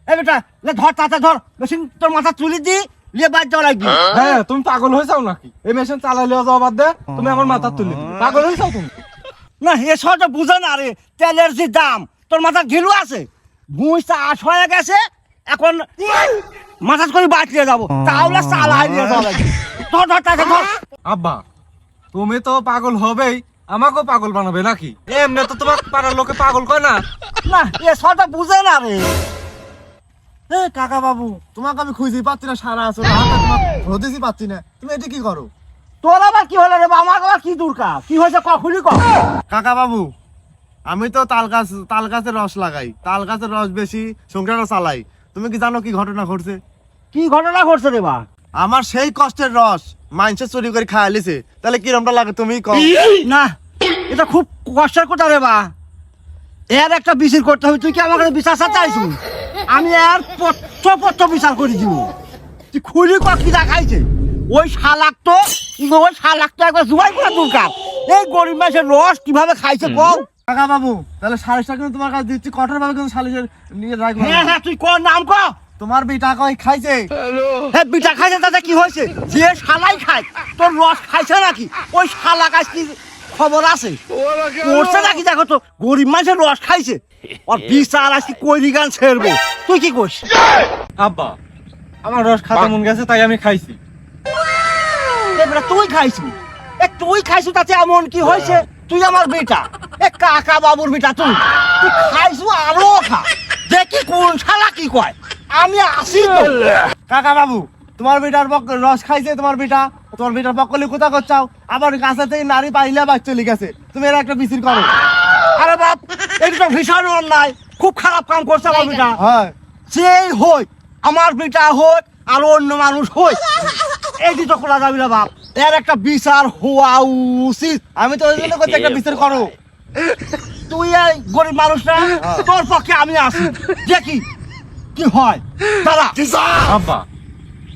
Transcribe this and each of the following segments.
এ বেটা লে ধর তাতে ধর মেশিন তোর মাথা তুলি দি লিয়ে বাইর যাওয়া লাগবে। হ্যাঁ তুমি পাগল হয়ে যাও নাকি? এই মেশিন চালাইলে যাওয়া বাদ দে, তুমি আমার মাথা তুলে দিবে। পাগল হয়ে যাও তুমি? না এসব তো বুঝে না রে, তেলের যে দাম তোর মাথা ঘিলু আছে, ভুঁই চাষ হয়ে গেছে, এখন মাথা করে বাঁচিয়ে যাবো, তাহলে চালাই নিয়ে যাওয়া লাগবে। ধর ধর তাতে ধর। আব্বা তুমি তো পাগল হবেই, আমাকেও পাগল বানাবে নাকি? এমনি তো তোমার পাড়ার লোকে পাগল কয় না। না এসব তো বুঝে না রে। এ কাকা বাবু, তোমাকে আমি খুঁজেই পাচ্ছি না, সারা আছো হাতে তোমার হতেছি পাচ্ছি না, তুমি এটা কি করো? তোর আবার কি হলো রে? আমার আবার কি দরকার? কি হয়েছে কখনই কর। কাকা বাবু, আমি তো তাল গাছের রস লাগাই, তাল গাছের রস বেশি সংসারও চালাই। তুমি কি জানো কি ঘটনা ঘটছে? কি ঘটনা ঘটছে রে বা? আমার সেই কষ্টের রস মাইনসে চুরি করে খাওয়া লিছে, তাহলে কিরমটা লাগে তুমি কও? না এটা খুব কষ্টের কথা রে বা। এর একটা বিচার করতে হবে। তুই কি আমার কাছে বিচার চাইছিস? আমি আর পত্র বিচার করে দিব। তুই খুলি কি দেখাইছে? ওই শালাক তো একবার জুয়াই করা দরকার। এই গরিব মানুষের রস কিভাবে খাইছে কও? কাকা বাবু, তাহলে সালিশটা কিন্তু তোমার কাছে দিচ্ছি, কঠোর ভাবে কিন্তু সালিশের নিয়ে রাখবো। হ্যাঁ হ্যাঁ তুই কর নাম কর। তোমার বেটা কই খাইছে? হ্যাঁ বিটা খাইছে, তাতে কি হয়েছে? যে শালাই খায় তোর রস খাইছে নাকি? ওই শালা কাছ কি খবর আছে? করছে নাকি দেখো তো, গরিব মানুষের রস খাইছে, আর বিচার আসি কইরি গান ছেড়বো। তুই কি করছিস? আব্বা আমার রস খাতে মন গেছে তাই আমি খাইছি। এবারে তুই খাইছু, তুই খাইছু তাতে এমন কি হয়েছে? তুই আমার বেটা, কাকা বাবুর বেটা, তুই তুই খাইছু আরো খা, দেখি কোন শালা কি কয়। আমি আসি তো। কাকা বাবু, তোমার বেটার রস খাইছে, তোমার বেটার বকলি কোথা করছাও? আবার কাছে থেকে নারী পাইলে বাচ্চা চলে গেছে, তুমি এর একটা বিচার করো। আরে বাপ, এটা তো ভীষণ অন্যায়, খুব খারাপ কাম করছে আমার বেটা। হয় যেই হই, আমার বেটা হোক আর অন্য মানুষ হই, এটি তো করা যাবে না বাপ। এর একটা বিচার হওয়া উচিত। আমি তো ওই জন্য করছি একটা বিচার করো। তুই এই গরিব মানুষ না, তোর পক্ষে আমি আসি, দেখি কি হয়। দাদা আব্বা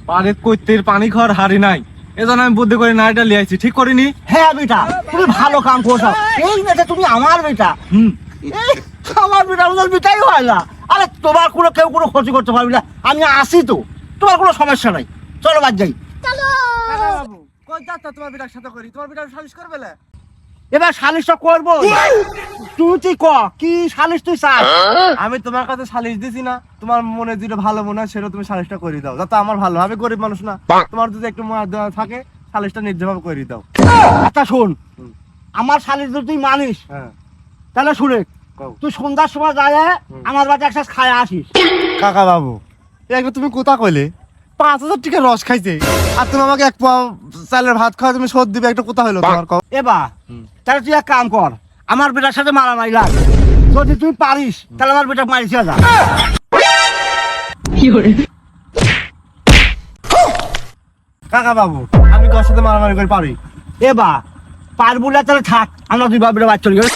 পানির কইতের পানি খাওয়ার হারি নাই, এজন্য আমি বুদ্ধি করে নাইটা লিয়ে আইছি। ঠিক করিনি? হ্যাঁ বেটা, তুমি ভালো কাম করছো। এই বেটা তুমি আমার বেটা। এই, আমার বেটা আমাদের বেটাই হয় না। আরে তোমার কেউ ক্ষতি করতে পারবি না। আমি আসি তো, তোমার কোনো সমস্যা নাই। চলো বাদ যাই। কাকা বাবু, কই যাচ্ছ তোমার বেটার সাথে করি? তোমার বেটার সালিশ করবে না? এবার সালিশটা করবো। তুই ক কি সালিশ তুই চাস? আমি তোমার কাছে সালিশ দিছি না, তোমার মনে যেটা ভালো মনে হয় সেটা তুমি সালিশটা করে দাও, যাতে আমার ভালো। আমি গরিব মানুষ না, তোমার যদি একটু মনে দেওয়া থাকে সালিশটা নির্ভরভাবে করে দাও। আচ্ছা শোন, আমার সালিশ যদি তুই মানিস, হ্যাঁ তাহলে শুনে কও। তুই সন্ধ্যার সময় যায় আমার বাড়িতে একটা খায় আসিস। কাকা বাবু, একটা তুমি কোথা কইলে 5,000 টাকা রস খাইছে, আর তুমি আমাকে এক পোয়া চালের ভাত খাওয়া তুমি শোধ দিবে, একটা কোথা হলো তোমার কও? এবার তাহলে তুই এক কাম কর, আমার বেটার সাথে মারামারি লাগ। যদি তুই পারিস তাহলে আমার বেটা মারিস যা। কাকা বাবু, আমি তোর সাথে মারামারি করে পারি? এবার পারবো না তাহলে থাক, আমরা দুই বাপ বেটা বাচ্চা চলে গেল।